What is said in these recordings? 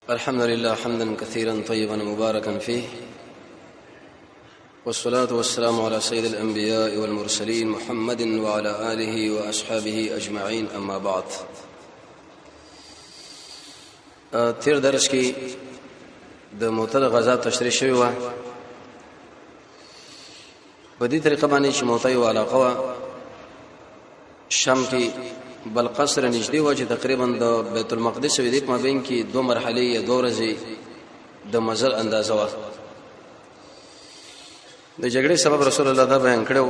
الحمد لله حمدا كثيرا طيبا مباركا فيه، والصلاة والسلام على سيد الأنبياء والمرسلين محمد وعلى آله وأصحابه أجمعين. أما بعد، تیر درس کې د موته غزا تشریح شوی و. په دې طریقه باندې چې موته یو علاقه و شام کې بل قصر نږدې و چې تقریبا د بیت المقدس او د مابین کې دوه مرحله یا دوه ورځې د مزل اندازه و. د جګړې سبب رسول الله دا بیان کړو.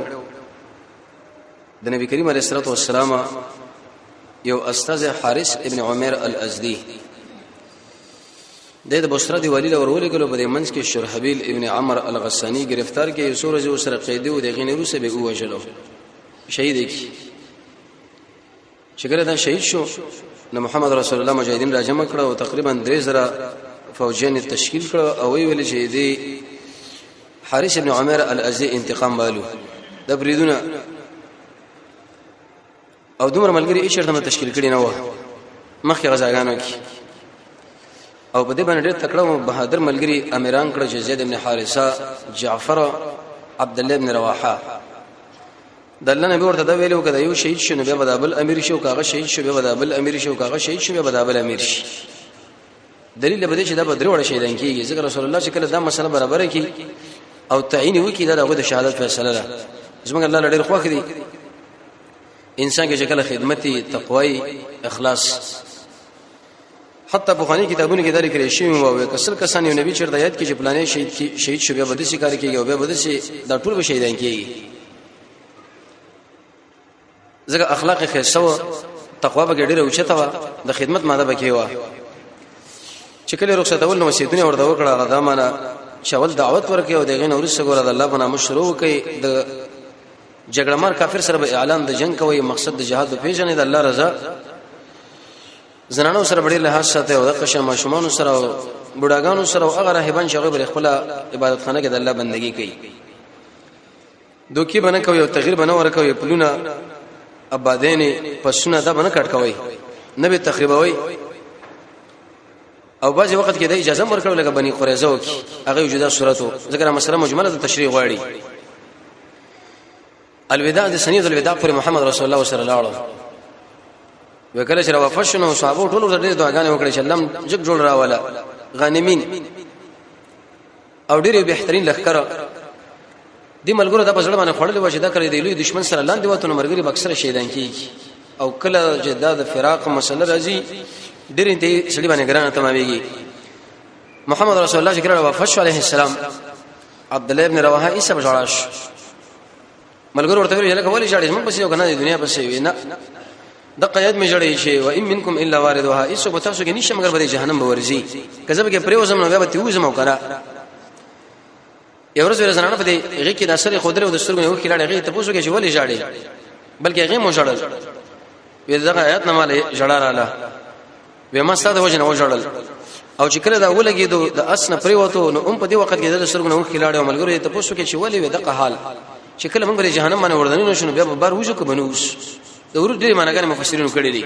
د نبی کریم علیه الصلاه والسلام یو استاذ حارث ابن عمر الازدی د بصره دی ولی له ورولې کولو په منځ کې شرحبیل ابن عمر الغسانی گرفتار کې یو سورج او سره قیدی او د غینې روسه به وژلو شهید کی شګره دا شهید شو. نو محمد رسول الله مجاهدین را جمع کړه او تقریبا 3000 فوجین تشکیل کړه او ویل چې دی حارث ابن عمر الازدی انتقام والو د بریدونه او دومره ملګری یې شرط تشکیل کړي نه و مخکې غزاګانو کې او په دې باندې ډېر تکړه بهادر ملګری امیران کړه چې زید ابن حارثه، جعفر، عبد الله ابن رواحه دله نبی ورته دا ویلو کده یو شهید شنو بیا بدابل امیر شو، کاغه شهید شو بیا بدابل امیر شو، کاغه شهید شو بیا بدابل امیر شي. دلیل به دې چې دا بدر وړ شهیدان کیږي ځکه رسول الله چې کله دا مسله برابر کی او تعین وکي دا د شهادت فیصله ده. زمونږ الله ډېر خوښ دي انسان کې چې کله خدمتي، تقوی، اخلاص. حتی بخاری کتابونو کې دا لیکل شوی و کسل کسان یو نبی چرته یاد کې چې پلانې شهید شو بیا بده سي کار کوي او بیا بده سي دا ټول به شهیدان کیږي. ځکه اخلاق خیسه او تقوا به ډېر اوچته و د خدمت ماده بکی و چې کله رخصتول نو وسیدونه ورته وکړه غدا معنا شاول دعوت ورکې او دغه نور څه ګور د الله په نامه شروع کوي. د جګړه مار کافر سره به اعلان د جنگ کوي، مقصد د جهاد په پیژنې د الله رضا. زنانو سره ډېر لحاظ ساتي او د قشه ماشومان سره او بډاګانو سره او هغه راهبان شغه بر خپل عبادت خانه کې د الله بندگی کوي. دوکي بنه کوي او تغییر بنه ورکوي، پلونه ابادین پسونه دا بنه کټ کوي، نه به تخریبوي. او بعضی وخت کې د اجازه ورکړل لکه بني قریظه وکي هغه جدا صورتو ذکر مسله مجمله د تشریح غواړي. الوداع د سنید الوداع پر محمد رسول الله صلی الله علیه وسلم وکړه چې وفشنو صحابه ټول ورته دعاګانې وکړي چې الله جګ جوړ راواله غانمین او ډېر بهترین لخر دي ملګرو د پزړه باندې خړلې و چې دا کړی دی لوی دشمن سره لاندې وته مرګري بکسره شهیدان کیږي او کله چې د فراق مسله راځي ډېر انتهي سړي باندې ګرانه تمامېږي. محمد رسول الله صلی الله علیه وسلم عبد الله ابن رواحه ایسه بجړاش ملګرو ورته ویل لکه ولی جاړي موږ پسې یو کنه د دنیا پسې وینا د قیاد می جړې شي و ان منکم الا واردها ایسه په تاسو کې نشه مگر به جهنم به ورځي کذب کې پریوزم نو بیا به تیوزم او کنه یو ورځ ورزنانه په دې هغه کې د اثر خودره او د سترګو یو کلاړ هغه ته پوښتنه کې چې ولی جاړي بلکې هغه مو جړل وې دغه آیات نه مال جړا رااله و ما ستاسو وجه نه وجړل او چې کله دا ولګي د اسنه پریوته نو په دې وخت کې د سترګو یو کلاړ او ملګرو ته پوښتنه کې چې ولی و دغه حال چې کله موږ به جهنم باندې وردنی نشو بیا به بار وځو کو بنوس د ورو ډېر معناګان مفسرینو کړی دي.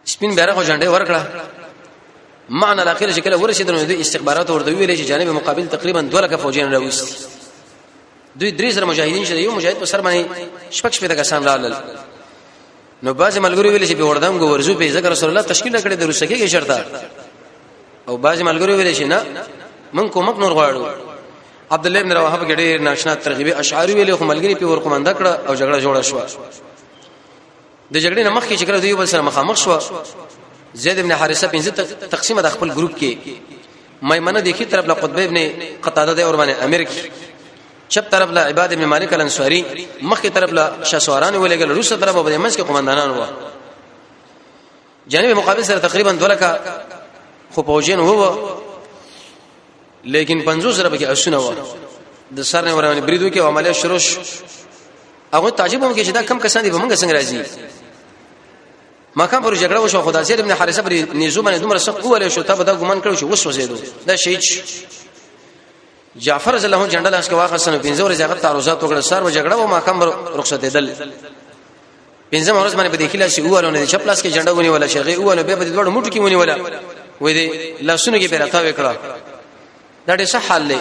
سپین بیرغ جنډه ورکړه معنی الاخر چې کله ورسېدنو د استخبارات ورته ویلې چې جانب مقابل تقریبا 2 لک فوجین راوست. دوی 3 سره مجاهدین شه یو مجاهد په سر باندې شپږ شپه د کسان رالل. نو باز ملګری ویلې چې په وردم غو ورزو په ذکر رسول الله تشکیل کړي د روسکه کې شرطه او باز ملګری ویلې چې نه من کومک نور غواړو. عبد الله ابن رواحه په ډېر ناشنا ترغیبي اشعار ویلې خو ملګری په ور کومنده کړه او جګړه جوړه شو. د جګړې نه مخکې چې کړه دوی بل سره مخامخ شو. زید ابن حارثه 15 تقسیمه د خپل ګروپ کې میمنه د کی طرف له قطب ابن قتاده د اور باندې امیر کی چپ طرف له عباد ابن مالک الانصاری مخکې طرف له شاسواران ولګل روسه طرف په منځ کې قومندانان و. جانب مقابل سره تقریبا 2 لک خو پوجین هو لیکن 50 سره به اسونه و د سر نه ورانه بریدو کې عملیات شروع هغه تعجب هم کې چې دا کم کسان دي په موږ څنګه راځي. ماکان پر جګړه وشو خدای زید ابن حارثه پر نيزو باندې دومره سخت قوله شو ته به دا ګمان کړو چې وسوځیدو دا شهید. جعفر رضی الله عنه جنډل اس کې واخصنه 15 ورځې هغه تعرضات وکړه سر و جګړه او ماکان رخصت دل پنځم ورځ باندې په دې خلاص اوالو نه چپلاس کې جنډه ونی ولا شغه اوالو به په دې ډوړ موټو کې ونی ولا وې دې لاسونه کې پیراته وکړه دا ډېر صح حل دی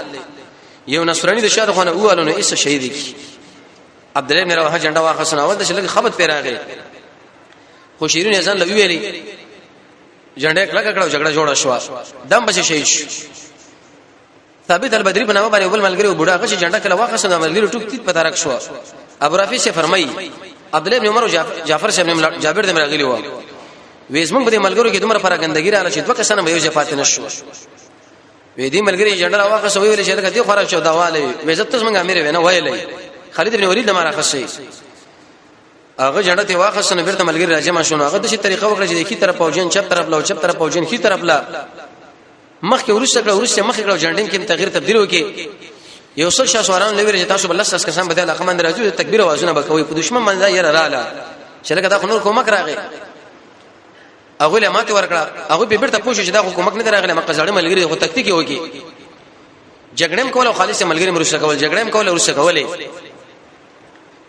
یو نصرانی د شاده خونه اوالو نه ایسه شهید کی عبد الله بن رواحه جنډه واخصنه اول د شلګ خبط پیراغه خو شیرین ازان لوي ویلي جنډه کړه کړه جګړه جوړه شو دم بچ شهید شو ثابت البدری بنامه باندې بل ملګری بوډا غش جنډه کله واخصنه ملګری ټوک تیت پتا رک شو ابو رافی سے فرمایي عبد الله بن عمر او جعفر سے ابن جابر دمر غلی و وېزمن په ملګرو کې دومره فرګندګی رااله چې دوه کسانه به یو ځای پاتې نشو وې دې ملګری جنډه واخص ویل چې لکه دې خورا شو داواله وې عزت څنګه امیر ونه ویلې خالد بن ولید لمر اخصي هغه جنډه ته واخص نه بیرته ملګری راځم شو هغه د شي طریقه وکړه چې کی طرف پوجن چپ طرف لا چپ طرف پوجن کی طرف لا مخ کې ورسته مخ کې جنډین کې تغییر تبديل وکي یو څل شاسواران لوي چې تاسو بل لس کسان بدل اقمن راځي تکبیر اوازونه بکوي په دشمن باندې یې رااله چې لکه دا خنور کومک راغی هغه له ماته ورکړه هغه به بیرته پوښتنه چې دا کومک نه راغله مکه ځړې ملګری خو تکتیک وکي جګړم کول او خالص ملګری مرسته کول جګړم کول او ورسته کولې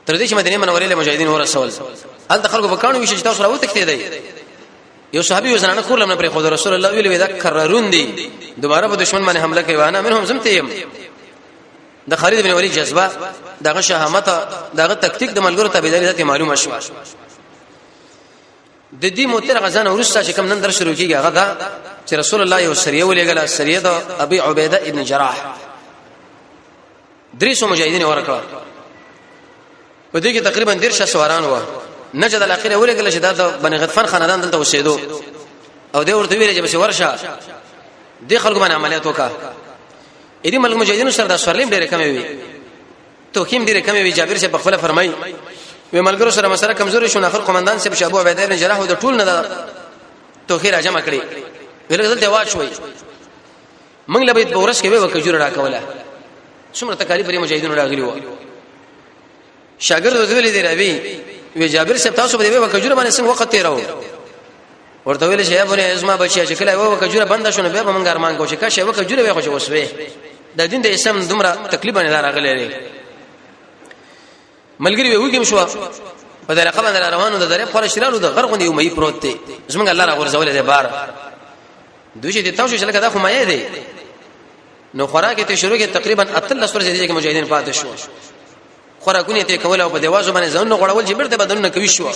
تر دې چې مدینه منورې له مجاهدین ورسول هل دخل کو وکانو وشي چې تاسو راو تکتې دی یو صحابي وزنانه کول نه پر خود رسول الله ویلي دا کررون دي دوباره په دشمن باندې حمله کوي وانا منهم زمتیم د خالد بن ولید جذبه دغه شهامت دغه تکتیک د ملګرو تابعداري ذات معلومه شو د دې موتر غزان ورسته چې کوم نن در شروع کیږي هغه دا چې رسول الله یو سریه ولېګله سریه د ابي عبيده ابن جراح دریسو مجاهدین ورکړه په دې کې تقریبا 10 سواران و نجد الاخيره ولېګله چې دا د بني غطفان خاندان دلته اوسېدو او دې ورته ویل چې بس ورشه دې خلکو باندې عملیات وکړه اې دې ملک مجاهدینو سره د سورلیم ډېر کم وي توکیم ډېر کم وي جابر سے په خپل فرمایي و ملګرو سره مسره کمزوري شو اخر قومندان سے ابو عبیده بن جراح د ټول نه توخیر اجمع کړی ویل دلته واچوي موږ له بیت بورس کې به وکجور راکوله څومره تکالیف لري مجاهدینو راغلی و شاګرد ویل دی راوي و جابر سے تاسو به وکجور باندې څنګه وخت تیرو ورته ویل چې ابو ازما بچی چې کله وکجور بند شونه به موږ ارمان کوو چې کاشه وکجور وي خو وسوي د دین د اسلام دومره تکلیف نه راغلی ملګری وګیم شو په دغه خبره روانو د درې خور شرالو د غرغون یو مې پروت دی زمونږ الله را ورزول دی بار دوی چې تاسو چې لکه دا خو مې دی نو خوراکه ته شروع کې تقریبا اتل سورې دي چې مجاهدین پاتې شو خوراکونه ته کول او په دیوازو باندې ځون غړول چې بیرته بدلونه کوي شو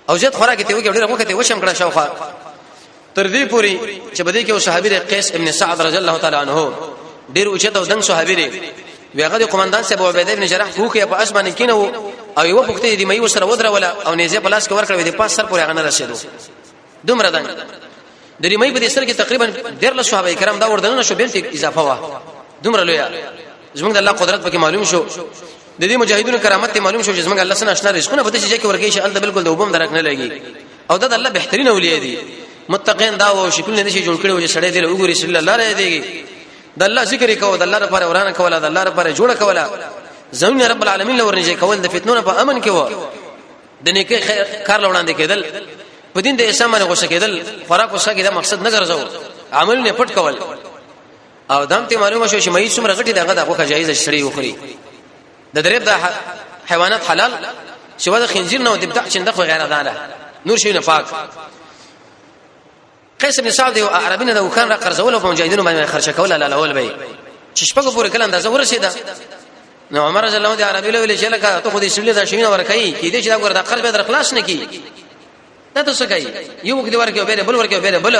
او زه خوراکه ته وګړي راغوکه ته وشم کړه شاوخه تر دې پوری چې بده کې او صحابي قیس ابن سعد رضی الله تعالی عنہ ډیر اوچته او دنګ صحابي دی ویغه د قومندان سے ابو عبیده بن جراح فوکه په اسمانه کینو او یو پخته دی مې وسره ودره ولا او نيزه پلاس کې ورکړې د پاس سر پورې غنه رسیدو دومره دنګ د ریمې په دې سر کې تقریبا 10 صحابه کرام دا وردنونه شو بیل اضافه وا دومره لوی زموږ د الله قدرت پکې معلوم شو د دې مجاهدونو کرامت معلوم شو چې زموږ الله سره آشنا رزقونه په دې چې کې ورګي شي الله بالکل د وبم درک نه لګي او د الله بهترین اولیاء دي متقین دا او شکل نه شي جوړ کړي او سړی دی وګوري صلی الله علیه دی د الله ذکر کوو د الله لپاره ورانه کوله د الله لپاره جوړه کوله زمين رب العالمین لورنځي کول د فتنو په امن کې و د نیکه کار لوړاندې کېدل په دین د اسلام باندې غوښه کېدل خوراک وسه کې دا مقصد نه ګرځاو عمل نه پټ کول او دام ته معلومه شو چې مې څومره غټي دغه د غوښه جایز شړې وخوري د درېب د حیوانات حلال شو د خنزیر نه د بتاع چنده خو غیر ادانه نور شي نه پاک قیس بن سعد او عربینه د وکان را قرضول او مجاهدینو باندې خرچه کول لاله اول به چې شپږ پورې کله اندازه ورسېده نو عمر رضی الله عنه عربی له ویل چې لکه ته خو دې شلې دا شینه ورکای کی دې چې دا ګور د قرض به در خلاص نه کی دا څه کوي یو کې ورکه به بل ورکه به بل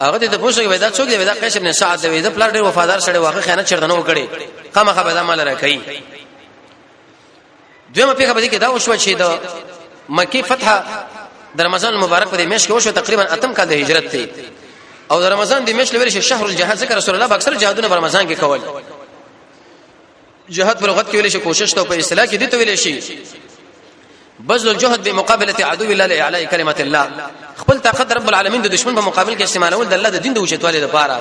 هغه ته پوښتنه کوي دا څوک دی دا قیس بن سعد دی دا پلار ډیر وفادار سره واقع خیانت چردنه وکړي خامخا به دا مال راکای دویمه پیغه به کې دا وشو چې د مکی فتح د رمضان مبارک په میاشت کې وشو تقریبا اتم کال د هجرت ته او د رمضان د میاشت لوري شهر الجهاد ذکر رسول الله اکثر جهادونه په رمضان کې کول جهاد په لغت کې ویل شي کوشش ته په اصطلاح کې دي ته ویل شي بذل الجهد بمقابله عدو الله لاعلاء كلمه الله خپل طاقت رب العالمین د دشمن په مقابل کې استعمالول د الله د دین د وجهتوالي لپاره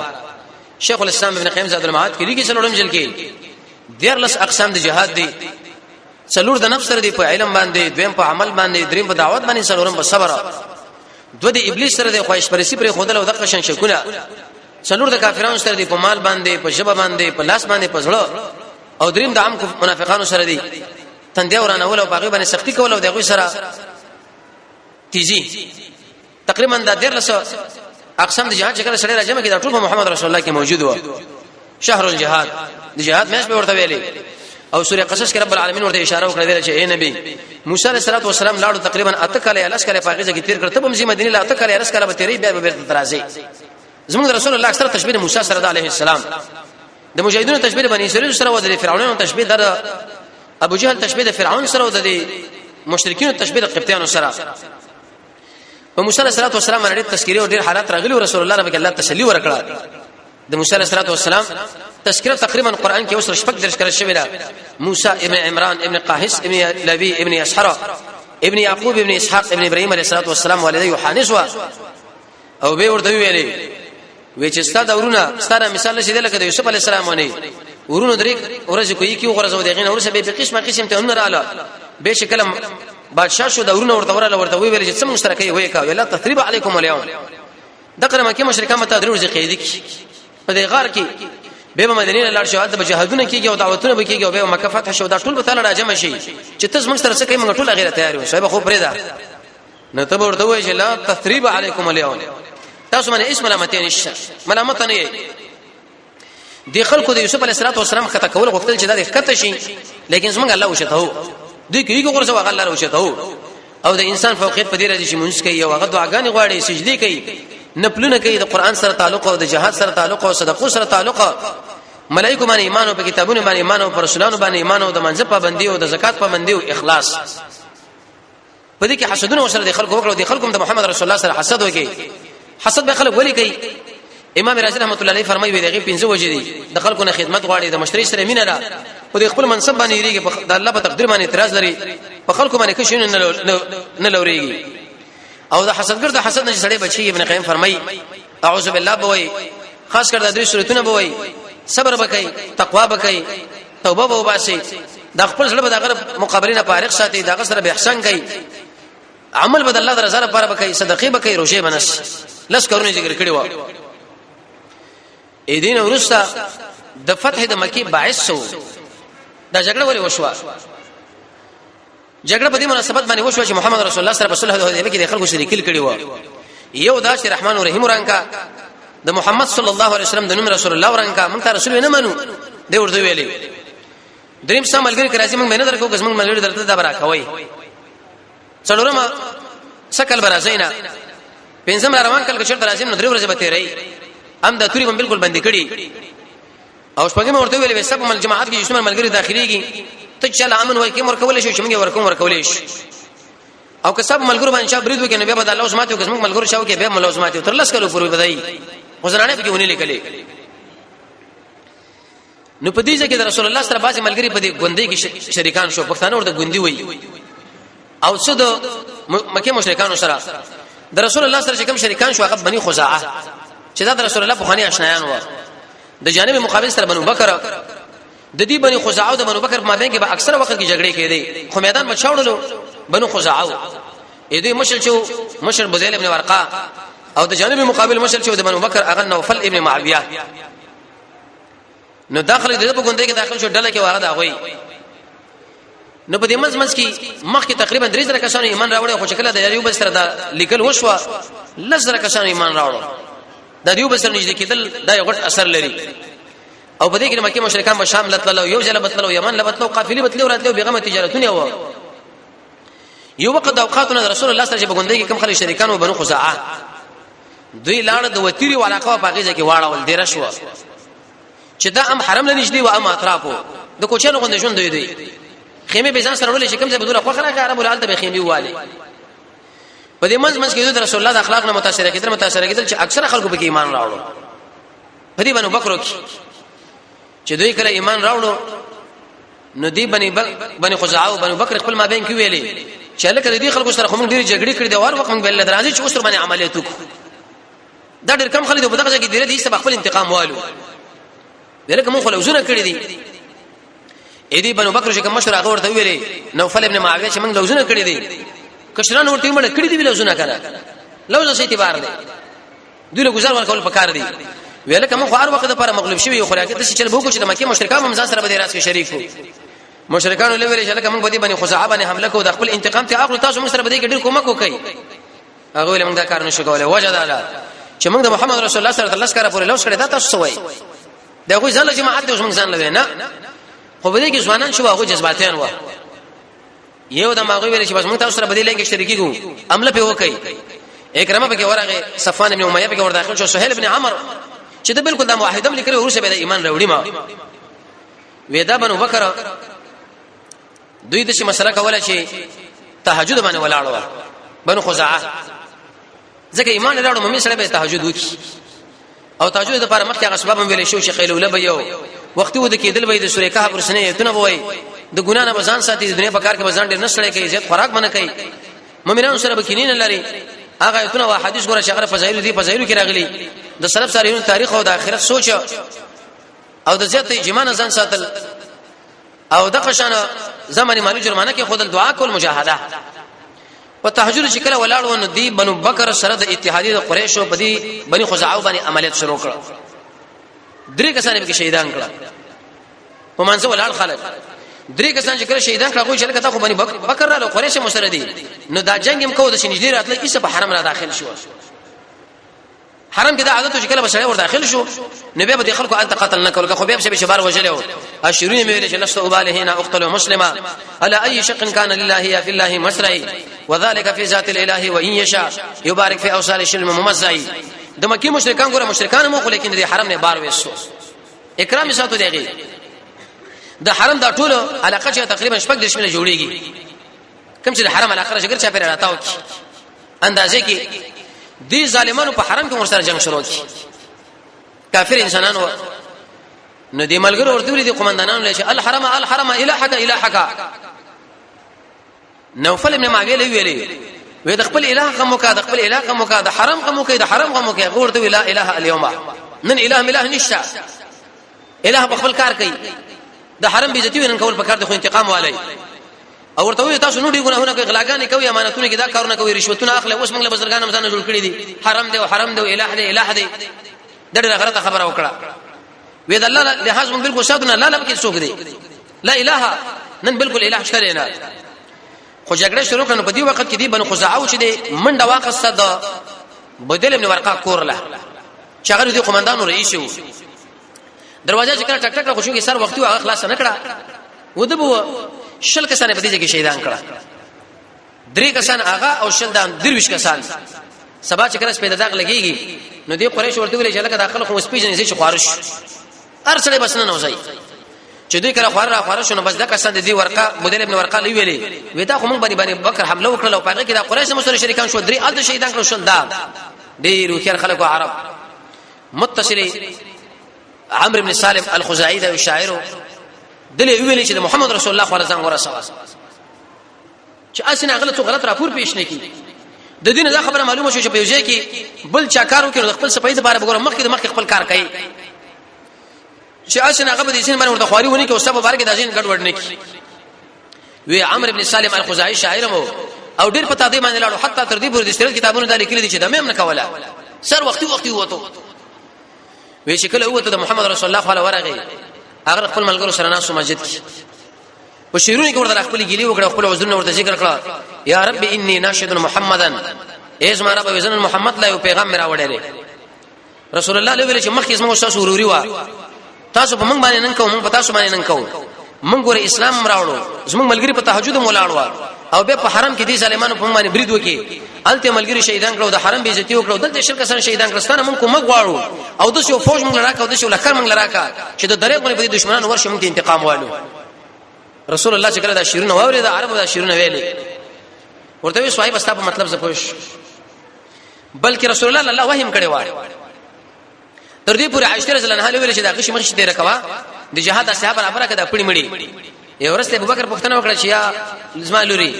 شیخ الاسلام ابن قیم زاد المعاد کې لري کې څلورم جل کې دیرلس اقسام د جهاد دي څلور د نفس سره دی په علم باندې دویم په عمل باندې دریم په دعوت باندې څلورم په صبر دوه د ابلیس سره دی خواهش پرستی پر خودل او د قشن شکونه څلور د کافرانو سره دی په مال باندې په جبه باندې په لاس باندې په زړه او دریم د عام منافقانو سره دی تندې ورانه ول او باغی باندې سختی کول او دغه سره تیزی تقریبا د 1300 اقسام د جهاد چې کله سره راځم کې د ټول محمد رسول الله کې موجود و شهر الجهاد د جهاد مېش به ورته ویلي او سوره قصص کې رب العالمین ورته اشاره وکړه چې اے نبی موسی علیه السلام لاړو تقریبا اته کله الاس کله پاکیزه کې تیر کړ ته به مدینه لا اته کله الاس کله به تیرې بیا به ترازی زموږ رسول الله اکثر تشبیه موسی سره علیه السلام د مجاهدونو تشبیه بنی اسرائیل سره او د فرعونانو تشبیه د ابو جهل تشبیه د فرعون سره او د مشرکین تشبیه د قبطیانو سره او موسی علیه السلام باندې تذکیره او ډیر حالات راغلي رسول الله رب الله تسلی ورکړه د موسی علیه السلام تذکرہ تقریبا قران کې اوس شپږ درس کړل شوی دا موسی ابن عمران ابن قاهس ابن لبی ابن اسحر ابن یعقوب ابن اسحاق ابن ابراهیم علیه السلام والده یوحنس او به ورته ویلي وی چې ستاسو ورونه ستاره مثال شې لکه د یوسف علی السلام باندې ورونه درې ورځ کوي کی غرزو دغه ورسه به قسمه قسم ته نراله به شکل بادشاہ شو د ورونه ورته ویل چې څه مشترکې وای کا ویلا تثریب علیکم اليوم دغه مکه مشرکان مته درو ځې قیدی په دې غار کې به مدینه لار شهادت به جهادونه کیږي او دعوتونه به کیږي او به مکه فتح شو دا ټول به تعالی راجم شي چې تاسو موږ سره څه کوي موږ ټول غیره تیار یو صاحب خو پرې ده نو ته ورته وای چې لا تثریب علیکم اليوم تاسو باندې اسم ملامتین نشه ملامت نه یې دی خلکو د یوسف علیه السلام خطا کول غوښتل چې دا ښکته شي لیکن څنګه الله وشته دوی کیږي غوړسه واغ الله وشته او د انسان فوقیت په دې راځي چې مونږ کوي او هغه دعاګانې غواړي سجدي کوي نپلونه کوي د قران سره تعلق او د جهاد سره تعلق او صدقو سره تعلق ملائکه باندې ایمان او په کتابونو باندې ایمان او پر رسولانو باندې ایمان او د منځ پابندي او د زکات پابندي او اخلاص په دې کې حسدونه سره د خلکو وکړو د خلکو د محمد رسول الله سره حسد وکي حسد به خلک ولي کوي امام رازي رحمت الله علیه فرمایي دغه پنځه وجې دي د خلکو نه خدمت غواړي د مشتری سره مینه را او د خپل منصب باندې یریږي د الله په تقدیر باندې اعتراض لري په خلکو باندې کښینه نه لوريږي او د حسدګر د حسد نه سړی بچي ابن قیم فرمایي اعوذ بالله بوي خاص کر د درې صورتونه بوي صبر وکي تقوا وکي توبه وباسي د خپل سره د مقابله نه فارغ ساتي د سره به احسان کوي عمل بدل الله رضا لپاره وکي صدقه وکي روزه بنس لس کورونه ذکر کړي و اې دین ورسته د فتح د مکی باعث شو دا جګړه ولې وشوه جګړه په دې مناسبت باندې وشوه چې محمد رسول الله صلی الله علیه وسلم کې د خلکو شریکل کړي و یو دا چې رحمان او رحیم ورانکا د محمد صلی الله علیه وسلم د نوم رسول الله ورانکا موږ ته رسول نه منو دی ورته ویلي دریم سملګری کرازي موږ نه درکو که موږ ملګری درته دا برا کوي څلورم سکل برازینا پنځم روان کله چې درازي نو درې ورځې به تیرې ام د تقریبا بالکل بندي کړي او شپږم ورته ویلي سب مل جماعت کې جسمه ملګری داخليږي ته چل امن وای کې مر کول شي چې موږ ورکول شي او که سب ملګرو باندې شاب برید وکړي نو به الله عظمت او موږ ملګرو شاو کې به الله عظمت تر لس کلو پورې بدای غزرانه به کې ونی لیکلې نو په دې ځکه د رسول الله سره باسي ملګری په دې غوندې کې شریکان شو پښتانه ورته غوندي وای او څه د مکه مشرکانو سره د رسول الله سره کوم شریکان شو هغه بني خزاعه چې دا د رسول الله په خاني آشنایان و د جانب مقابل سره بنو بکر د دې بني خزاعه او د بنو بکر په مابین کې به اکثره وخت کې جګړې کېدې خو میدان مچاوړلو بنو خزاعه اې دې مشر شو مشر بذیل ابن ورقه او د جانب مقابل مشر شو د بنو بکر اغه نوفل ابن معاویه نو داخله د په ګوندې کې داخل شو ډله کې واره دا وای نو په دې منځ کې مخکې تقریبا 3 کسانو ایمان راوړل خو شکل د یو بل سره دا لیکل وشو لزر کسانو ایمان راوړل د یو بل سره نږدې کېدل دا یو غټ اثر لري او په دې کې مکه مشرکان په شام لتلو یو ځل بتلو یمن لبتلو قافلې بتلو راتلو بیغمه تجارتونه و یو وخت د اوقاتونو رسول الله صلی الله علیه وسلم کوم خلک شریکان و بنو خزاعه دوی لاړ د وتیری علاقه په غیزه کې واړول ډیر شو چې دا ام حرم لنیش دی و ام اطرافو د کوچنو غونډه ژوند دی خیمه به ځان سره ولې چې کوم ځای بدوله خو خلک عربو حالت به خیمه واله په دې منځ کې د رسول الله د اخلاق نه متاثر کېدل چې اکثره خلکو به ایمان راوړل په دې باندې بکرو چې دوی کله ایمان راوړو نو دی بني خزاعه او بنو بکر خپل مابین کې ویلي چې لکه دې خلکو سره کوم ډیر جګړې کړې د وار وخت بل درازي چې اوسر باندې عملیات وکړو دا ډیر کم خلک په دغه ځای کې ډیر دي چې خپل انتقام والو ورکه مون خلوزونه کړې دي اې دې بنو بکر چې کوم مشر هغه ورته ویلي نوفل ابن معاویه چې موږ لوزونه کړې دي کشران ورته موږ کړې دي لوزونه کړه لوزه سي اعتبار دي دوی له گزار ورکول پکار دي ویل کوم خو هر وخت لپاره مغلوب شوی خو راکې د چل بوکو چې د مکه مشرکان هم ځان سره به راس کې شریک وو مشرکان له ویل چې لکه موږ بدی باندې خزاعه باندې حمله کوو د خپل انتقام ته اخلو تاسو موږ سره بدی کې ډیر کومک وکړي هغه ولې موږ دا کار نشو کولای وجه دا چې موږ د محمد رسول الله صلی الله علیه وسلم پورې لوس کړی دا تاسو وایي دا خو ځل جماعت د موږ ځان لوي نه خو بدی کې ځوانان شو هغه جذباتيان و یو د ماغوی ویل چې بس موږ تاسو سره بدی لګي شریکي کوو عمله په وکړي اکرامه په کې ورغه صفوان ابن امیہ په کې ور داخل شو سهيل ابن عمرو چې د بالکل د موحدم لیکره ورسره به د ایمان راوړي ما وېدا بنو بکر دوی د شي مسله کوله چې تهجد باندې ولاړو بنو خزاعه ځکه ایمان راوړو مې سره به تهجد وکي او تهجد لپاره مخکې هغه سبب ویل شو چې قیلوله به یو وخت ود کې دل به د سورې کهف ورسنه ته نه وای د ګنا نه بزان ساتي د دنیا په کار کې بزان ډېر نشړې کوي زیات خوراک منه کوي مؤمنانو سره بکینین لري هغه ایتونه او حدیث ګوره شغله فضایل دي فضایل کې راغلي د سلف ساريونو تاریخ او د آخرت سوچ او د زیات ایمان ځان ساتل او د قشانه زماني مالی جرمانه کې خود دعا کول مجاهده په تهجد شکل ولاړو نو دی بنو بکر سره د اتحادیه د قریش او بدی بني خزاعه باندې عملیات شروع کړ درې کسان به شهیدان کړه په منځ ولاړ خلک درې کسان چې کړه شهیدان کړه خو چې لکه تا خو بني بکر را له قریش مسره دي نو دا جنگ هم کو د شنجدي راتله کیسه په حرم را داخل شو حرم کې دا عادت چې کله بشری ور داخل شو نبی به خلکو انت قتل نکول خو به به شبار وجلو اشرين مې ویل چې لست اباله هنا اقتل مسلما على اي شق كان لله يا في الله مسرعي وذلك في ذات الاله وان يشاء يبارك في اوصال الشلم ممزعي د مکی مشرکان ګوره مشرکان مو خو لیکن د حرم نه بار وېسو اکرام ساتو دیږي د حرم دا ټول علاقه چې تقریبا شپږ د شمله جوړیږي کوم چې د حرم علاقه شګر چا پر راتاو کی اندازې کې دي ظالمانو په حرم کې ورسره جنگ شروع کی کافر انسانانو نو دې ملګرو ورته دي قومندانانو لچې الحرم الهك نوفل ابن معاویه ویلي وې د خپل اله غموکا د خپل اله غموکا د حرم غموکا د حرم غموکا ورته لا اله اليوم نن اله نشتا اله په خپل کار کوي د حرم بیزتی ونن کول په کار د خو انتقام والي او ورته تاسو نو دي ګناهونه کوي غلاګانې کوي امانتونه کې دا کارونه کوي رشوتونه اخلي اوس موږ له بزرګانو مزانه جوړ کړی دي حرم دی او حرم دی اله دی دغه غلطه خبره وکړه وې د الله لحاظ موږ بالکل ساتنه لا لا کې څوک دی لا اله نن بالکل اله شته نه خو جګړه شروع کړه په دې وخت کې دی بنو خزاعه چې دی منډه واخصه د بدل ابن ورقه کورله چې هغه دی قومندانو رئیس وو دروازه چې کړه ټک ټک خوشو کې سر وختي هغه خلاص نه کړه ودبو شل کسان په دې کې شهیدان کړه درې کسان هغه او شل دان درویش کسان سبا چې کله سپیده داغ لګيږي نو دې قریش ورته ویل چې لکه داخله خو سپیجن شي خارش ارسله بس نه نوځي چې دوی کله خارش نو بس دا کسان دې ورقه بدل ابن ورقه لوي ویلي ودا خو موږ باندې بکر حمله وکړه او پاره کې دا قریش مسره شریکان شو درې ال شهیدان کړو شل دا ډېر خیر خلکو عرب متصل عمرو بن سالم الخزاعي دا شاعر دله ویلي چې محمد رسول الله صلی الله علیه وسلم چې اسنه غلط راپور پیښ نه کی د دین دا خبره معلومه شو چې په یوځای کې بل چا کارو کې خپل صفای د باره وګوره مخکې خپل کار کوي چې اسنه هغه د دین باندې ورته خواري ونی کې او سبب باره کې د دین ګډوډ نه کی وی عمرو بن سالم الخزاعي شاعر مو او ډیر پتا دی باندې لاړو حتی تر دې پورې د استرال کتابونو د لیکل دي چې د مې نه کوله سر وختي وته وی شکل اوته د محمد رسول الله صلی الله علیه ورغه هغه خپل ملګرو سره ناسو مسجد کې په شیرونی کې ورته خپل ګیلی وکړه خپل عذرونه ورته ذکر کړه یا رب انی ناشد محمدن ایز ما رب وزن محمد لا یو پیغام میرا وړل رسول الله له ویل چې مخکې اسمه تاسو وروري وا تاسو په موږ باندې نن کوم موږ په تاسو باندې نن کوم موږ ګور اسلام راوړو زموږ ملګری په تهجد مولاړو او به په حرم کې دي ظالمانو په باندې برید وکي الته ملګری شهیدان کړو د حرم به عزت وکړو دلته شرک سره شهیدان کړستانه موږ کوم غواړو او د شو فوج موږ راکاو د شو لکر موږ لراکا چې د درې باندې په دشمنانو ورشه موږ انتقام والو رسول الله چې کله دا شیرونه واوري دا عربو دا شیرونه ویلي ورته وی صاحب استا په مطلب څه پوښ بلکې رسول الله وحیم کړي وای تر دې پورې عائشہ رضی الله عنها ویل چې دا غشي مرشي دې رکوا د جهاد اصحاب برابر کړه پړی مړي یو ورسته ابوبکر پښتنه وکړه چې یا زمالوري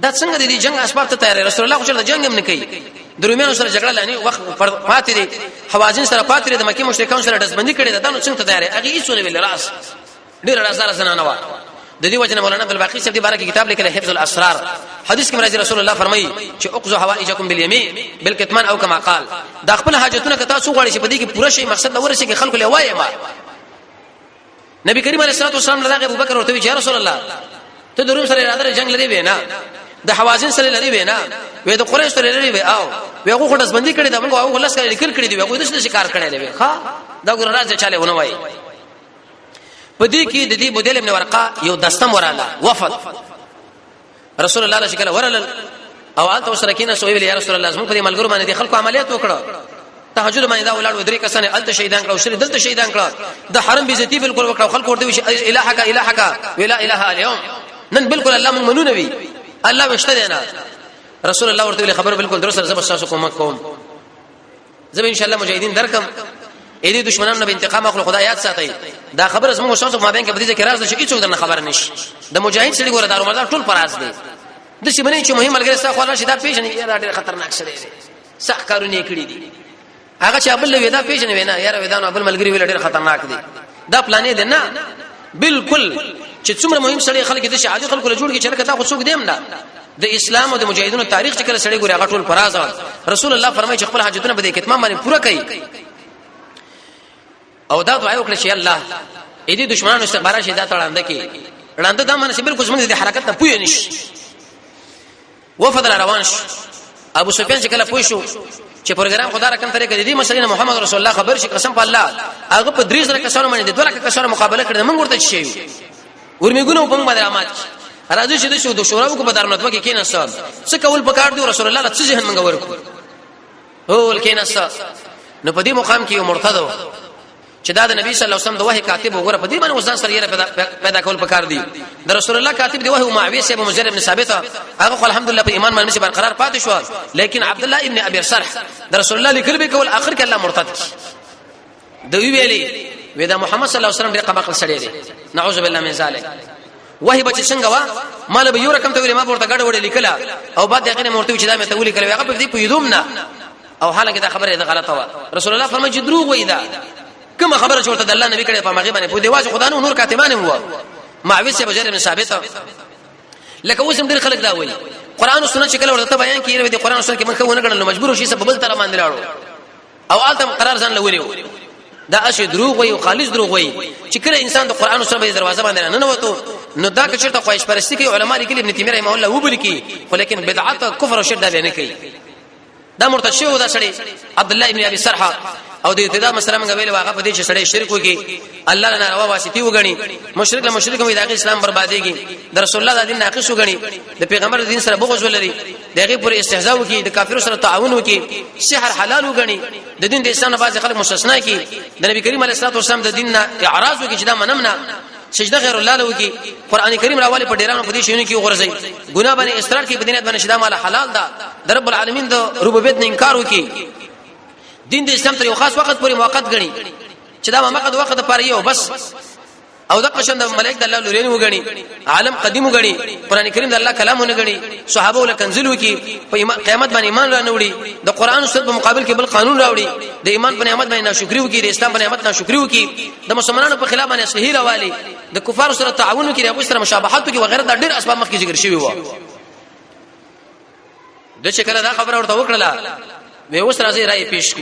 دا څنګه دي جنگ اسباب ته تیار رسول الله خو د جنگ هم نه کوي درومیانو سره جګړه لانی وخت پاتې دي حوازن سره پاتې دي د مکه مشرکان سره دسبندي کړي دا نو څنګه تیار هغه هیڅ نه ویل راس ډیر رازار زنانه وا د دې وجنه مولانا عبدالباقی صاحب دی بارکه کتاب لیکل حفظ الاسرار حدیث کې مرضی رسول الله فرمایي چې اقضوا حوائجکم بالیمین بالکتمان او کما قال دا خپل حاجتونه که تاسو غواړئ چې په دې کې پوره شي مقصد لور شي کې خلکو له وایي ما نبی کریم علیه الصلاه والسلام له ابو بکر ورته وی یا رسول الله ته د روم سره اراده جنگ لري وینا د حوازن سره لري وینا وې د قریش سره لري وی او ویغه خو دسبندي کړی دا موږ هغه لاس کړی لیکل کړی دی ویغه د شکار کړی دی ښا دا ګور راځي چاله ونه وای پدې کې د دې بدل ابن ورقه یو دستم وراله وفد رسول الله صلی الله علیه وسلم او آلته وسرکینه سوې یا رسول الله زموږ په ملګرو باندې د خلکو عملیات وکړه تهجد باندې دا ولاړ درې کسانه الته شهیدان کړه او شری دلته شهیدان کړه د حرم بیزتی بالکل وکړه خلکو ورته وی الہک ولا اله اليوم نن بالکل الله من منو نبی الله وشته دینا رسول الله ورته خبر بالکل درسته زب تاسو کوم زب ان شاء الله مجاهدین درکم اې دې دشمنانو به انتقام اخلو خدای یاد ساتي دا خبر زموږ شاوڅ ما بین کې بدیږي راز نشي هیڅ څوک خبر نشي د مجاهد سړي ګوره دارو مدار ټول پراز دي د شي باندې چې مهم ملګری سره خو شي دا پیژنې دا ډېر خطرناک شری دي صح کارونه کړی دي هغه چې ابل ودا پیژنې وینا یار ودانو ابل ملګری ویل ډېر خطرناک دي دا پلانې دي نه بالکل چې څومره مهم سړي خلک د شهادت خلکو له جوړ کې چرګه دا خو څوک دیم نه د اسلام او د مجاهدونو تاریخ چې کله سړي ګوره هغه ټول پراز رسول الله فرمایي چې خپل حاجتونه به د کتمان باندې پوره کړي او دا دعا وکړه چې الله دې دشمنانو استخبارات شي دا تړاند کې وړاند دا منه بالکل زموږ د حرکت نه پوي نشي وفد روان شو ابو سفیان چې کله پوي شو چې پروګرام خدا را کوم طریقې دې مسلې محمد رسول الله خبر شي قسم په الله هغه په 3 کسانو باندې 2 لک کسانو مقابله کړل موږ ورته شي ورمیګونو په موږ باندې امات راځي چې د شو د شوراو کو په دارنتو کې کیناستل څه کول پکار دی رسول الله څه ذهن موږ ورکو هو کیناست نو په دې مقام کې یو مرتد چې دا د نبی صلی الله علیه وسلم د وحی کاتب وګوره په دې باندې وزن سره یې پیدا کول پکار دی د رسول الله کاتب دی وحی معاویه ابو مجرب بن ثابت هغه الحمدلله په ایمان باندې برقرار پاتې شو لیکن عبد الله ابن ابي صرح د رسول الله لیکل به کول اخر کې الله مرتد دوی ویلي ودا محمد صلی الله علیه وسلم ډېر قباقل سړی دی نعوذ بالله من ذلک وحی بچ څنګه وا مال به یو رقم ته ویل ما ورته غړ وړ لیکلا او بعد هغه مرتد چې دا مې ته ویل کړو هغه په دې پویدوم نه او حالانکه دا خبره ده غلطه وا رسول الله فرمایي چې دروغ وای دا کوم خبره چې ورته د الله نبی کړي په مغه باندې په دیواز خدای نور کاتبان هو معوذ ابو جرير بن ثابت لکه اوسم ډیر خلک دا وایي قران او سنت چې کله ورته بیان کیږي د قران او سنت کې من خو نه کړل مجبور شي سبب بل تر باندې لاړو او التم قرار ځان لوري دا اشي دروغ وایي او خالص دروغ وایي چې کله انسان د قران او سنت په دروازه باندې نه وته نو دا که چیرته خواهش پرستی کوي علما لیکلي ابن تیمیه رحمه الله وبل کی خو لیکن بدعت کفر او شرک دا نه کوي دا مرتد شو دا سړی عبد الله ابن ابي سرحه او د ابتدا مسله موږ ویل واغه په دې چې سړی شرک وکي الله نه روا واسطي وګڼي مشرک له مشرک وي د اسلام برباديږي د رسول الله د دین ناقص وګڼي د پیغمبر دین سره بغض ولري دغه پر استهزاء وکي د کافرو سره تعاون وکي سحر حلال وګڼي د دین د اسلام بعض خلک مستثنا کی د نبی کریم علیه الصلاه والسلام د دین نه اعراض وکي چې دا منمنه سجده غیر الله له وکي قران کریم راواله په ډیرانو په دې شونه کې غورځي ګناه باندې اصرار کې بدینت باندې شدا مال حلال ده د رب العالمین د ربوبیت نه انکار وکي دین د اسلام تر یو خاص وخت پورې موقت غني چې دا مقد وخت لپاره یو بس او د قشند ملائک د الله لورین وګڼي عالم قدیم وګڼي قران کریم د الله کلامونه غني صحابه ول کنزل وکي په قیامت باندې ایمان راوړي د قران او سنت په مقابل کې بل قانون راوړي د ایمان په نعمت باندې ناشکری وکي د اسلام په نعمت ناشکری وکي د مسلمانانو په خلاف باندې صحیح راوالي د کفار سره تعاون وکي د سره مشابهت وکي وغیرہ د ډېر اسباب مخکې ذکر شوی و د چې کله دا خبره ورته وکړه به اوس راځي رائے پیش کو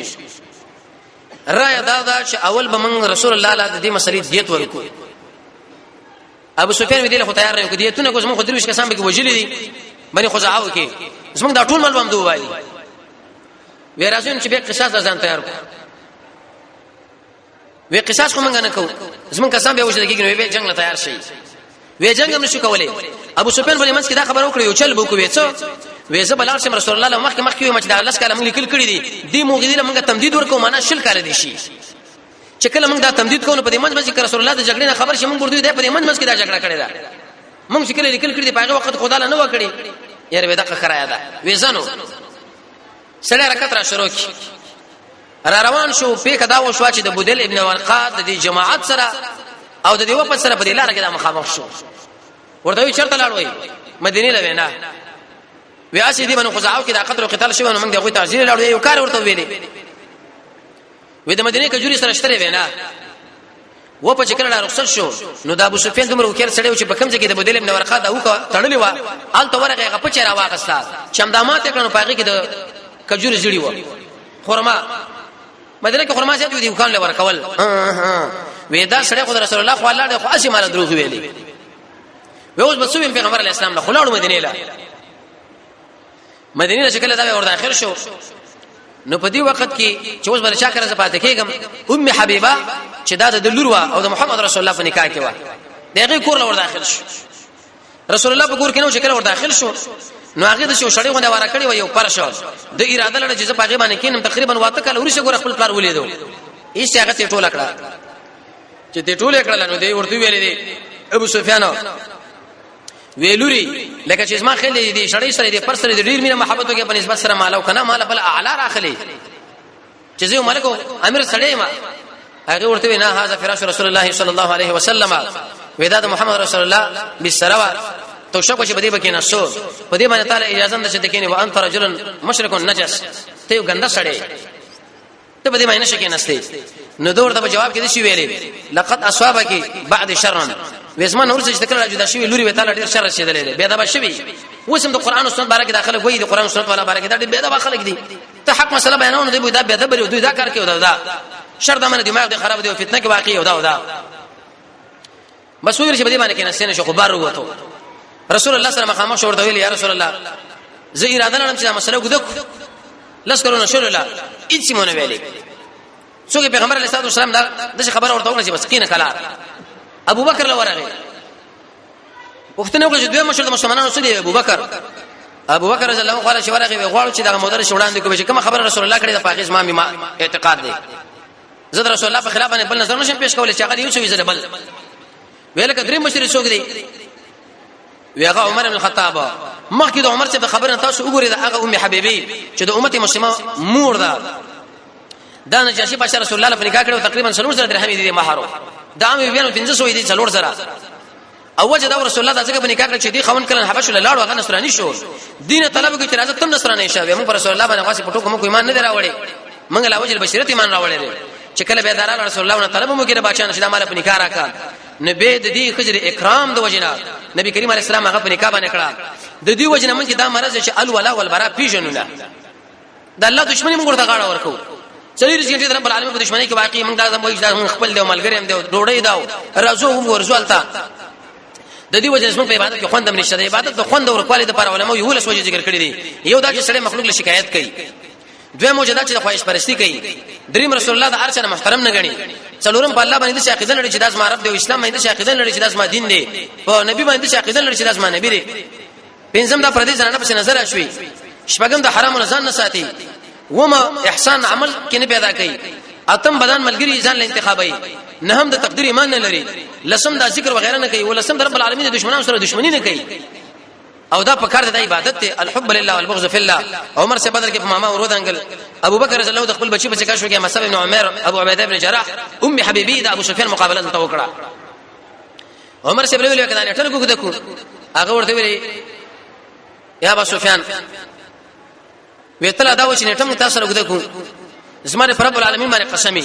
رائے دا چې اول به من رسول الله علیه د دې مسلې دیت ورکو ابو سفیان وی دله خو تیار نه کو دیتونه کوم خو درویش کسان به وجلی دي باندې خزاعو کې زمونږ دا ټول مال باندې وایي وی راځون چې به قصاص ځان تیار کو وی قصاص کوم نه کو زمونږ کسان به وجلی کېږي وی جنگ لا تیار شي وی جنگ هم نشو کولای ابو سفیان ولې منځ کې دا خبر وکړي یو چل بو کو وی څه وی زه بلار شم رسول الله مخکې یو مچ د الله سکه موږ لیکل کړی دي دی موږ دې موږ تمدید ورکو معنا شل کال دي شي چې کله موږ دا تمدید کوو په دې منځ کې رسول الله د جګړې نه خبر شي موږ ورته دی په دې منځ کې دا جګړه کړې ده موږ چې کله لیکل کړی دی په هغه وخت خدای نه وکړي یاره به دغه خرایا ده وی زنو سړی حرکت را شروع کی را روان شو په کدا و شو چې د بدل ابن ورقه د جماعت سره او د دې وپد سره په لار کې د مخامخ شو ورته چرته لاړ وای مدینه لوینا وی اسی دی باندې خزاعو کې د قتل او قتال شوی نو موږ دغه تعزیر لاړو یو کار ورته ویلې وې د مدینه کجوري سره شتره وینا و په چکر لا رخصت شو نو د ابو سفیان دومره وکړ سړیو چې بکم ځکه د بدل ابن ورقه دا وکړه تړلې و آلته ورغه غپ چیرې واغستا چمدامات کړنو پاګه کې د کجوري جوړي و خرما مدینه کې خرما چې دی وکړل ورکول وېدا سره خو رسول الله خو الله خو اسی مال دروغ ویلي وې اوس بسوم پیغمبر علی السلام له خلاړو مدینه چې کله دا ور داخل شو نو په دې وخت کې چې اوس بل چا کړه زپاته کېګم ام حبیبه چې دا د لور او د محمد رسول الله په نکاح کې و دغه کور له ور داخل شو رسول الله په کور کې نو چې کله ور داخل شو نو هغه د شو شړې غونډه واره کړی و یو پرشو د اراده لړ چې په هغه باندې کینم تقریبا واته کله ورشه ګور خپل پلار ولیدو هیڅ هغه ته ټوله کړه چې ته ټوله کړل نو دی ورته ویلې دی ابو سفیان ویلوري لکه چې ما خلې دي شړې سره دي پر سره دي ډیر مینه محبت وکي په نسبت سره مالو کنه مال بل اعلی راخلي چې زه ملکو امیر سړې ما هغه ورته وینا هاذا فراش رسول الله صلی الله علیه وسلم وداد محمد رسول الله بالسروا تو شکو چې بده بکینه سو په دې باندې تعالی اجازه ده چې دکینه وانت رجل مشرک نجس ته یو ګنده سړې ته په دې باندې نشي کېنسته نو دور ته جواب کې دي شی ویلې لقد اصابك بعد شر وسمان ورڅ چې کله جدا شی لوري وتعالى ډیر شر رسیدلې به دا بشوي وسم د قران او سنت بارک داخله کوي د قران او سنت والا بارک دا به دا خلک دي ته حق مسله بیانونه دی دا به دا بری دوی دا کار کوي دا شر د من دماغ دی خراب دی او فتنه کې واقع او دا بس ویل چې بده باندې کې نسنه شو خبر وروته رسول الله صلی الله علیه وسلم خاموش ورته ویل یا رسول الله زه اراده لرم چې مسله وګدک لسکرونه شول الله هیڅ مونږ ویلې څوک پیغمبر علیه الصلاه والسلام دا خبر ورته ونشي بس کینه کلا ابو بکر لورغه وختنه وګړي دوی مشر د مسلمانانو سره ابو بکر رضی الله عنه شورغه غواړي چې دا مودر شوړان دي کوم چې کوم خبر رسول الله کړی د پاکیز ما اعتقاد دی زه رسول الله په خلاف باندې بل نظر نشم پیش کولای چې هغه یو څه ویل بل ویل کدرې مشر څوک دی ویغه عمر بن الخطاب مخکې د عمر څخه خبره تاسو وګورئ د هغه ام حبیبی چې د امت مسلمه مور ده دا نجاشي بشر رسول الله په نکاح کړو تقریبا 300 درهم دي مہر دا مې بیان 500 دي 4 زره او وجه دا رسول الله دغه په نکاح کړ چې دی خون کړي حبش له لاړو هغه نصراني شو دین طلب کې اعتراض تم نصراني شوه موږ رسول الله باندې واسي پټو کوم ایمان نه دراوړي موږ لا وجه بشریت ایمان راوړي چې کله به دارال رسول الله طلب مو کې بچا نشه مال په نکاح راکړ نبی د دې خجر اکرام د وجنا نبی کریم علیه السلام هغه په نکاح باندې کړه د دې وجنا موږ دا مرز چې الولا والبراء پیژنونه د الله دښمنی موږ ورته غاړه ورکو چلی رسېږي د رب العالمین په دښمنی کې واقعي موږ دا موږ خپل دی ملګری هم دی ډوړې داو راځو هم ورزولتا د دې وجه اسمه په عبادت کې خوندم نشته د عبادت د خوند او کواله د پر علماء یو لس وجه ذکر کړی دي یو دا چې سړی مخلوق له شکایت کوي دوی موجودات چې خواهش پرستی کوي دریم رسول الله د ارشد محترم نه غني څلورم په الله باندې د عقیده لري چې داس ما رب دی او اسلام باندې د عقیده لري چې داس ما دین دی په نبی باندې د عقیده لري چې داس ما نبی دی پنځم دا پردي ځانه په نظر اشوي شپږم د حرام نه ځان نه ساتي وما احسان عمل کې نه پیدا کوي اتم بدن ملګری ځان له انتخابي نه هم د تقدیر ایمان نه لري لسم دا ذکر وغیرہ نه کوي ولسم د رب العالمین د دشمنانو سره دښمنی نه کوي او دا په کار د عبادت ته الحب لله والبغض في الله عمر سے بدر کې په ماما ورود انګل ابو بکر رضی الله د خپل بچی په کاشو کې مصعب بن عمر ابو عبیده بن جراح ام حبیبی د ابو سفیان مقابله ته وکړه عمر سے ویل کړه نه ټل کو دکو هغه ورته ویل یا ابو سفیان ویتل دا و چې نټم تاسو سره دکو زماره رب العالمین باندې قسمی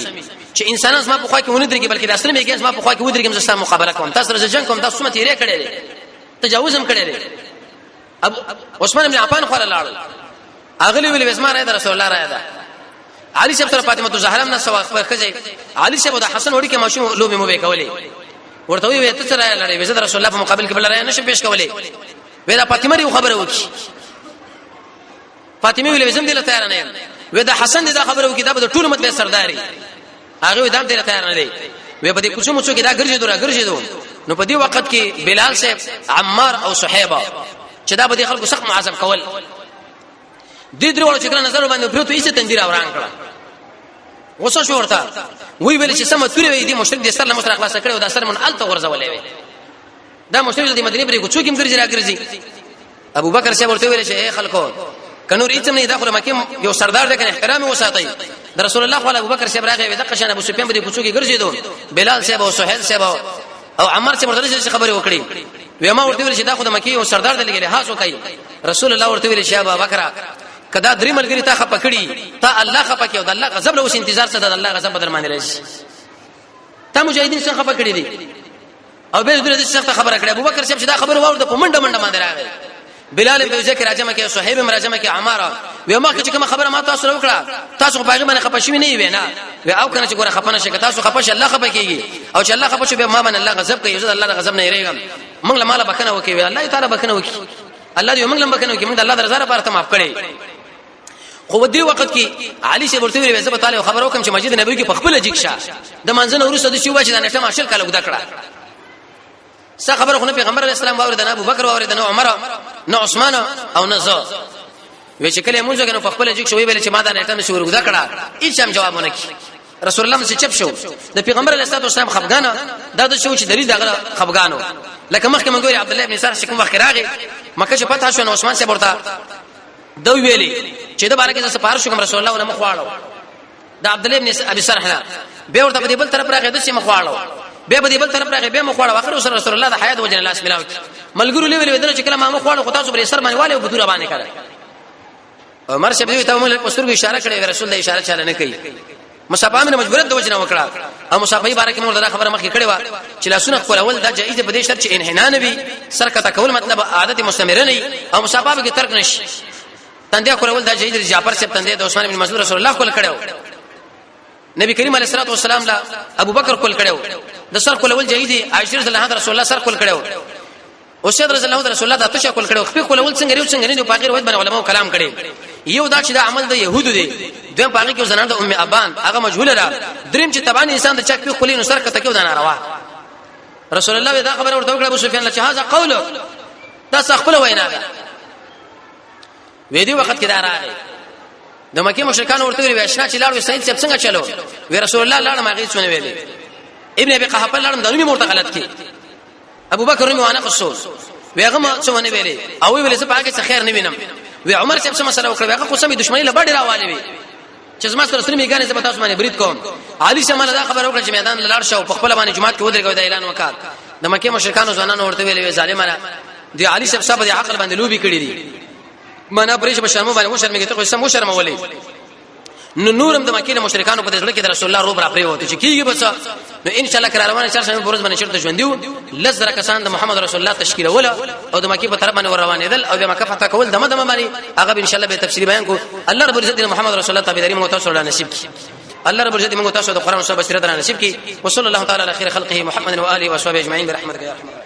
چې انسانان زما په خوا کې ونه درګي بلکې د اصل میګي زما په خوا کې ودرګم زستا مقابله کوم تاسو سره جنگ کوم تاسو مته یې کړی تجاوز هم کړی ابو عثمان بن عفان خو لاړ اغلی ویل وسما راځه رسول الله راځه علي شپ سره فاطمه زهرا نه سوا خځه علي شپ د حسن وړي کې ماشوم لوبي مو به کولې ورته وی ته سره لړې وزد رسول الله په مقابل کې بل راځه نشه پیش کولې ودا فاطمه ری خبره وکي فاطمه ویل وزم دل تیار نه یم ودا حسن دا خبره وکي دا د ټول مت سرداري هغه ودام دل تیار نه دی وې په دې کوڅو مڅو کې دا ګرځېدو نو په دې وخت کې بلال صاحب عمار او صحابه چې دا به خلکو سخت معذب کول دې درو چې کله نظر باندې پروت یې تندیر اوران کړه وسو شو ورته وی ویل چې سم تورې وې دې مشرک دې سره له مشرک خلاص کړو دا سر من الته ورزولې وې دا مشرک دې مدینه پرې کوڅو کې راګرځي ابو بکر صاحب ورته ویل چې اے خلکو کنور ایتم نه داخله مکه یو سردار دې کنه احترام وساتای د رسول الله صلی الله ابو بکر صاحب راغی دغه شان ابو سفیان دې کوڅو کې ګرځیدو بلال صاحب او سہیل صاحب او عمر صاحب ورته خبرې وکړي وما ورته ویل چې دا خو د مکی او سردار دې لګي لحاظ وکړي رسول الله ورته ویل چې ابو بکر کدا درې ملګری تا خپه کړي تا الله خپه کړي او د الله غضب له اوس انتظار څه د الله غضب بدر باندې راشي تا مجاهدین څخه خپه کړي دي او به دې څه خبره کړي ابو بکر صاحب چې دا خبره واورده په منډه باندې راغی بلال بن ذکر راجمه کې صہیب راجمه کې عماره و ما چې کوم خبره ما تاسو وکړه تاسو په هغه باندې خپشوي نه وي نه و او کنه چې ګوره خپنه شي تاسو خپش الله خپه کیږي او چې الله خپش به ما باندې الله غضب کوي عزت الله غضب نه یریږم موږ له مال بکنه وکي الله تعالی بکنه وکي الله دې موږ له بکنه وکي موږ د الله د رضا لپاره ته معاف کړي خو دې وخت کې علي شه ورته ویل زه به تعالی خبر وکم چې مسجد نبوي کې په خپل جګشه د منځنه ورسره د شوبه چې د نشه ماشل کاله ودا کړه څه خبره خو نه پیغمبر علیه السلام واورید نه ابو بکر واورید نه عمر نه عثمان او نه زه وی چې کله موږ غنو په خپل جګ شوې ویل چې ما دا نشه نشو ورګدا کړه هیڅ هم جواب ونه کړ رسول الله مې چپ شو د پیغمبر علیه السلام خفګانه دا د شو چې دلیل دغه خفګانو لکه مخکې موږ ګوري عبد الله ابن سار شکم وخت راغی مکه چې فتح شو نو عثمان سے ورته دوی ویلي چې دا بارکه د سپارښت کوم رسول الله ولې مخواړو دا عبد الله ابن ابي سرح به ورته په بل طرف راغی د سي مخواړو به په بل طرف راغی به مخواړو اخر رسول الله د حیات وجه الله اسملاو ملګرو لوي ودنه چې کله ما مخواړو خو تاسو بر سر باندې والي بدوره باندې کړه عمر شه به ته موږ په سترګو اشاره کړې رسول الله اشاره چاله نه کوي مصابه من مجبوریت د وجه نه وکړه او مصابه بارکه موږ دا خبره مخکې کړې و چې لاسونه خپل اول دا جایز په دې شرط چې انحناء نبی سرکته کول مطلب عادت مستمره نه او مصابه کې ترک نشي تندیا کول دا جایز جعفر سے تندیا د عثمان بن مسعود رسول الله کول کړو نبی کریم علیه الصلاه والسلام لا ابو بکر کول کړو د سر کول اول جایز عائشہ رضی الله عنها رسول الله سر کول کړو او سید رضی الله عنه رسول الله د تشه کول کړو خپل کول اول څنګه نه په غیر وایي باندې علماء کلام کړي یو دا چې دا عمل د يهودو دی دویم پاګه کې زنان د ام ابان هغه مجهوله را دریم چې تبان انسان د چک په خلینو سر کته کې ودان روا رسول الله دا خبر ورته وکړه ابو سفیان له هغه قول دا خپل وینا ده وېدی وخت کې دا راغی د مکه مشرکان ورته ویل آشنا چې لاړو سید صاحب څنګه چلو وی رسول الله لاړ ما غي څونه ویلې ابن ابي قحافه لاړ دنه مرته غلط کی ابو بکر می وانا قصو ویغه ما څونه ویلې او ویلې څه پاګه څه خیر نه وینم وی عمر صاحب څه مسله وکړه هغه قسمه دښمنی له باندې راوالې وی چې زما سره سره میګانې څه پتاوس باندې برید کوم علي څه مله دا خبر وکړه چې میدان لاړ شو په خپل باندې جماعت کې ودرېږي دا اعلان وکړ د مکه مشرکانو ځوانانو ورته ویلې ظالمانه دی علي صاحب د عقل باندې لوبي کړی دي منا پرېش بشرمو باندې مشرمګه ته سم مشرم ولي نو نورم د مکه مشرکانو په دې کې د رسول الله روب را پرې وته چې کیږي بس نو ان شاء الله کړه روانه 4 سنه پرز باندې شرط ژوندیو لزر کسان د محمد رسول الله تشکیل ولا او د مکه په طرف باندې روانه دل او د مکه فتح کول دمه باندې هغه ان شاء الله به تفصیلی بیان کو الله رب عزت محمد رسول الله تابعداري موږ تاسو له نصیب کی الله رب عزت موږ تاسو د قران او سنت بصیرت نصیب کی وصلی الله تعالی علی خیر خلقه محمد و اله و صحبه اجمعین برحمتک یا رحمن